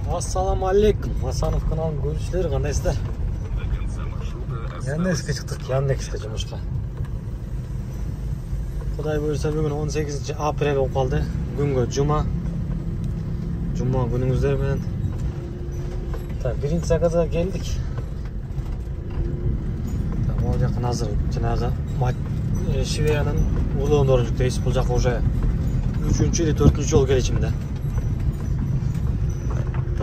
Ассаламу алейкум. Масанов каналының көрушілері қандайсыздар? Яндекске шықтық, Яндекске жұмысқа. Құдай бұйырса бүгін 18 апрель болып қалды. Бүгінгі жұма. Жұма күніңіздермен. Бірінші заказға келдік. Ол жақын азыр жаңағы Швеяның улуын орынжықтайыз. Бұл жаққа уже 3-4 жол келечімді.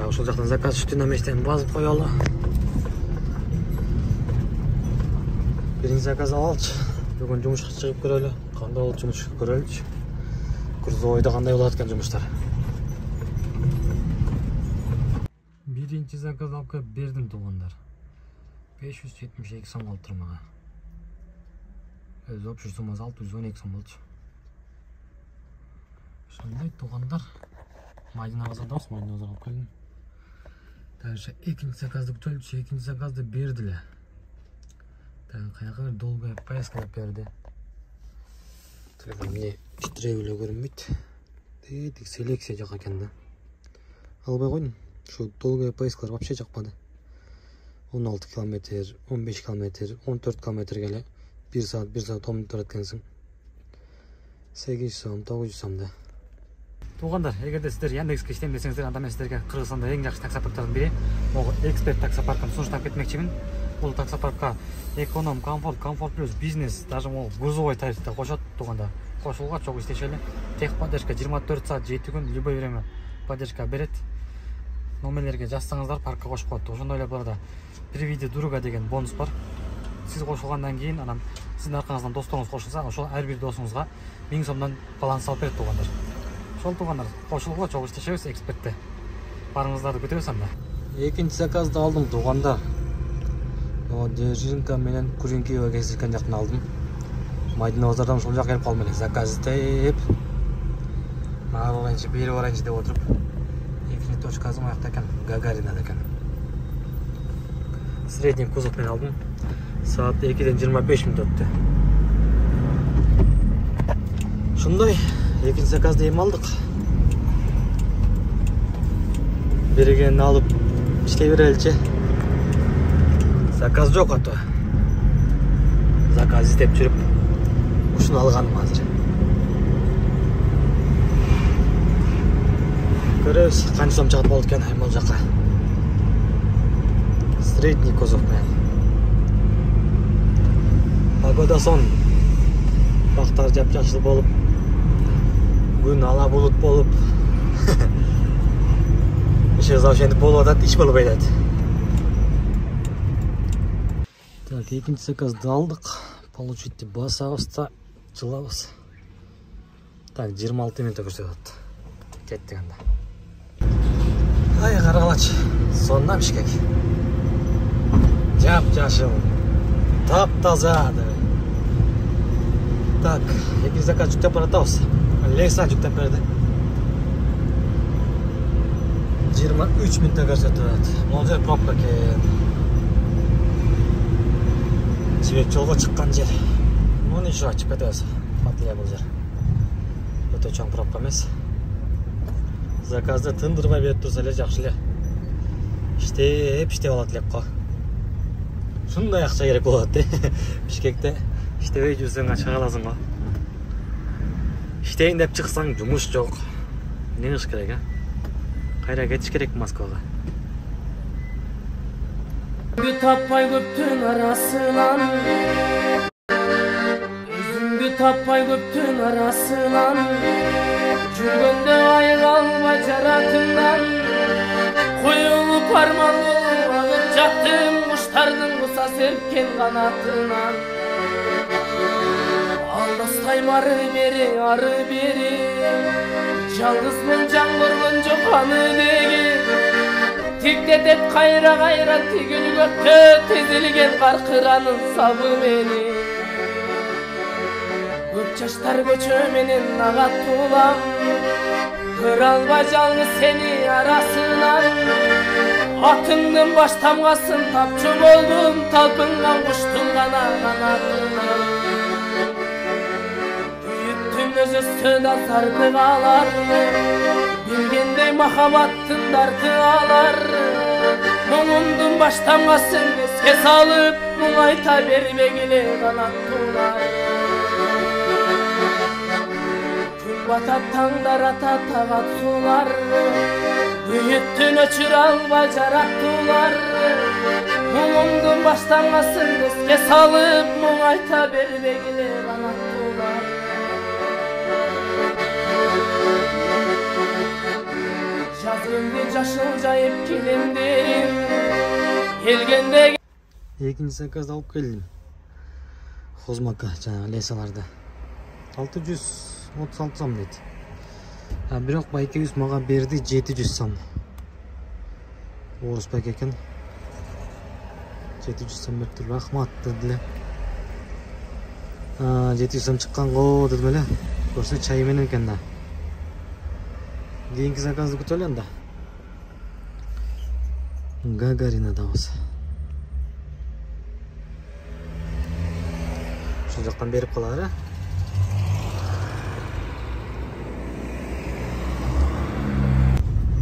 Ошол жақтан заказ үстүн наместен базып коелу. Биринчи заказ алалычы. Бүгүн жумушка чыгып көрөлү. Кандай болуп жумуш көрөлүчү. Грузовойдо кандай болот экен жумуштар. Биринчи заказ алып келип бердим туугандар. 572 сом болуп тур мага. Өз общий суммасы 612 сом болчу. Ошондой туугандар. Майдана базардамыз, майдана базарга алып келдим. Дальше экинчи заказды күтөлчү, экинчи заказды бердиле. Каяка долгая поездка деп берди. Телефон эмне титиреп эле көрүнбөйт. Тик селекция жак экен да. Албай койдум. Şu долгая поездкалар вообще жакпады. 16 километр, 15 километр, 14 километрге эле 1 саат 10 мүнөт турат экенсиң. 800 сом, 900 сом да. Туғандар, егерде сіздер Яндекске іштем десеңіздер, анда мен сіздерге Қырғызстанда ең жақсы таксопарктардың бірі, ол эксперт таксопаркын сунуштап кетмекчимин. Бұл таксопаркка эконом, комфорт плюс, бизнес, даже ол грузовой тарифте қошат туғанда. Қошылға чоқ істешелі. Техподдержка 24 саат 7 күн, любой время поддержка берет. Номерлерге жазсаңыздар паркка қошып қойды. Ошондой эле буларда приведи друга деген бонус бар. Сіз қошылғандан кейін, анан сіздің арқаңыздан достоңуз қошылса, ошол ар бир досуңузга 1000 сомдон баланс алып берет туғандар. Шол туғандар, қошылға чоқ істешебіз экспертте. Барыңыздарды күтөбүз анда. Экинчи заказды алдым туғандар. Держинка менен Куренкиева кесилген жактан алдым. Майдана базардан шол жак келип калдым эле. Заказ издеп. Ары барайынчы, бери барайынчы деп отуруп. Экинчи точкасы моякта экен, Гагаринада экен. Средний кузов менен алдым. Саат 2-ден 25 мүнөт өттү. Ушундай экинчи заказды эми алдык. Бергенин алып иштей береличи. Заказ жок ата. Заказ издеп жүрүп ушуну алганым азыр. Көрөбүз канча сом чыгат болот экен бул жака. Средний кузов менен. Погода сон. Бактар жапжашыл болуп, күн ала булут болуп. Иши завшендик болуп атат, иш болбой атат. Так, экинчи заказды алдык. Получить басабыз да жылабыз. Так, 26 мүнөт көрсөтүп атат. Кеттик анда. Ай, карагылачы. Сондан Бишкек. Жап-жашыл. Таптаза. Так, экинчи заказ жүктөп баратабыз. Лексан жүктөп берди. 23 мүнөттө көрсөтүп атат. Могул жер пробка экен. Жибек жолго чыккан жер. Ну ничего, ачып кетебиз. Батыя бул жер. Өтө чоң пробка эмес. Заказды тындырбай берип турса эле жакшы эле. Иштеп алат элек го. Ушундай акча керек болот де. Бишкекте иштебей жүрсөң ача каласың го. Иштейин деп чыксаң жумуш жок. Не кылыш керек, а? Кайра кетиш керек Москвага. Таппай көптүн арасынан, өзүңдү таппай көптүн арасынан, жүргөндө айыга албай жаратымдан, коюлуп арман болуп агып жаттым куштардын куса серпкен канатынан. Алдастайм ары бери, жалгызмын жан көргөн жок аны деген. Тиктетет кайра тигил көктө тизилген каркыранын сабы мени. Көп жаштар көчө менен агат улам, көрө албай жалгыз сени арасынан. Атыңдын баш тамгасын тапчу болдум, талпынган куштун гана канатынан. Күйүттүн өзү сына саркыгалар, билгендей махабаттын дарты алар. Мұңымдың баштамасын еске салып, мұңайта бербегіле қанаттулар. Күн батат, таңдар атат, тағат сулар. Үйіттін өчір албай жараттулар. Мұңымдың баштамасын еске салып, мұңайта бербегіле қанаттулар. Жазгенде жашыл жайып килимдерим келгенде. Экинчи заказды алып келдим. Хозмака жана лесаларды 636 сом дейт. Бирок байкебиз мага берди 700 сом. Орус байке экен. 700 сом берип рахмат дедиле. 700 сом чыккан го дедим эле. Көрсө чай менен экен да. Кийинки заказды күтөлү анда. Гагаринадабыз. Ушул жактан берип калары.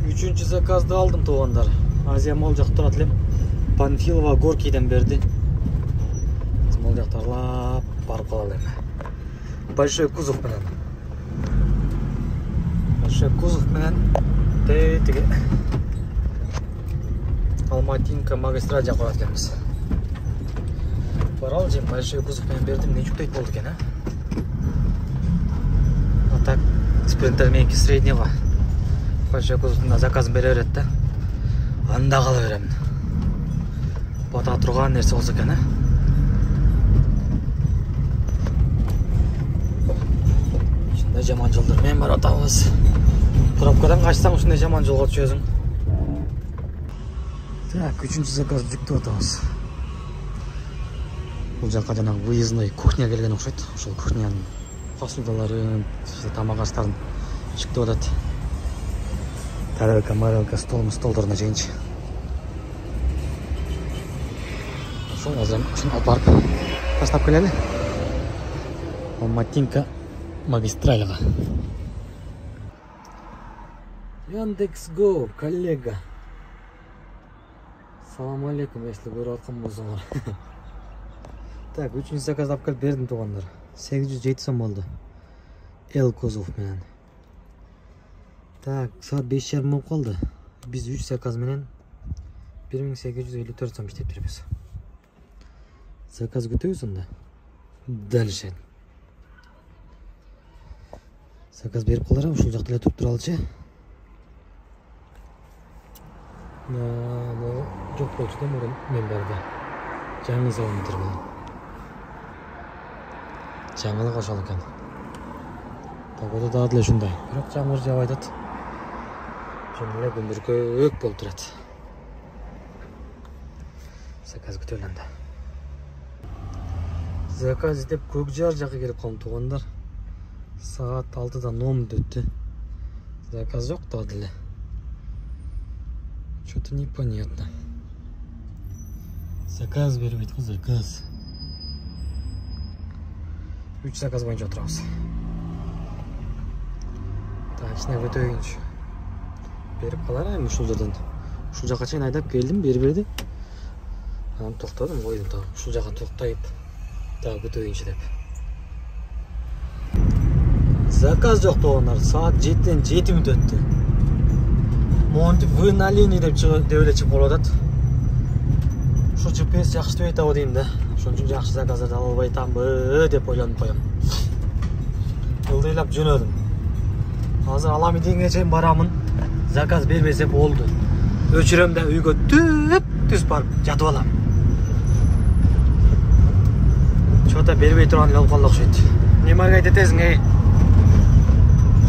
Үчүнчү заказды алдым туугандар. Азия мол жакта турат элем. Панфилова Горкийден берди. Мол жакта арлап барып калалы эми. Большой кузов менен. Большой кузов менен тиги Алматинка магистраль жакка барат экенбиз. Баралы же большой кузов менен бердим, не жүктөйт болду экен, А так спринтер мененки среднего. Большой кузовдун заказын бере берет да. Анда кала беремин. Бата турган нерсе болсо экен, Ушундай жаман жолдор менен баратабыз. Пробкадан качсаң ушундай жаман жолго түшөсүң. Так, үчүнчү заказ жүктөп атабыз. Бул жакка жанагы выездной кухня келген окшойт. Ошол кухнянын посудаларын, тамак аштарын жүктөп атат. Тарелка, марелка, столдоруна чейинчи. Ошол азыр ушуну алып барып таштап келели. Алматинка магистральга. Яндекс.Го, коллега. Салам алейкум, если көрүп аткан болсоңор. Так, үчүнчү заказды алып келип бердим туугандар. 807 сом болду. Л кузов менен. Так, саат 5:30 болуп калды. Биз 3 заказ менен 1854 сом иштептирбиз. Заказ күтөбүз анда. Дальше. Заказ берип калдыр, ушул жакта эле туруп туралычы. Жок болчу да мурун мен берди. Жаңы заводтор бул. Жаңылык ошол экен. Погода да деле ушундай. Бирок жамгыр жаап атат. Ошондой эле күндүркөк болуп турат. Заказ күтөлү анда. Заказ издеп Көкжар жакка келип калдым туугандар. Саат 6-да номд өттү. Заказ жок да деле. Что-то непонятно. Заказ бербейт, заказ. 3 заказ боюнча отурабыз. Так, кичине өтөйүнчү. Берип калар эми ушул жерден. Ушул жака чейин айдап келдим, берди. Анан токтодум, койдум так. Ушул жака токтоюп, так өтөйүнчү деп. Заказ жок туугандар. Саат 7-ден 7 мүнөт өттү. Монтип вы на линии деп эле чыгып калып атат. Ушу GPS жакшы иштебей атабы дейм да. Ошон үчүн жакшы заказдарды ала албай атамбы деп ойлонуп коем. Ылдыйлап жөнөдүм. Азыр алам дегенге чейин барамын. Заказ бербесе болду. Өчүрөм да үйгө түз барып жатып алам. Чота бербей турган эле болуп калды окшойт. Немарга айтесиң, эй?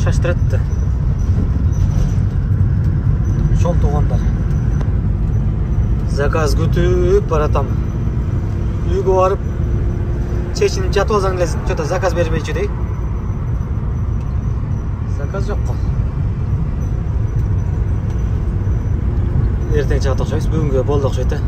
Шаштырат да. Ошол туугандар. Заказ күтүп баратам. Үйгө барып чечинип жатып алсаң эле чота заказ бербейчү дей. Заказ жокко. Эртең чыгат окшойбуз. Бүгүнгө болду окшойт.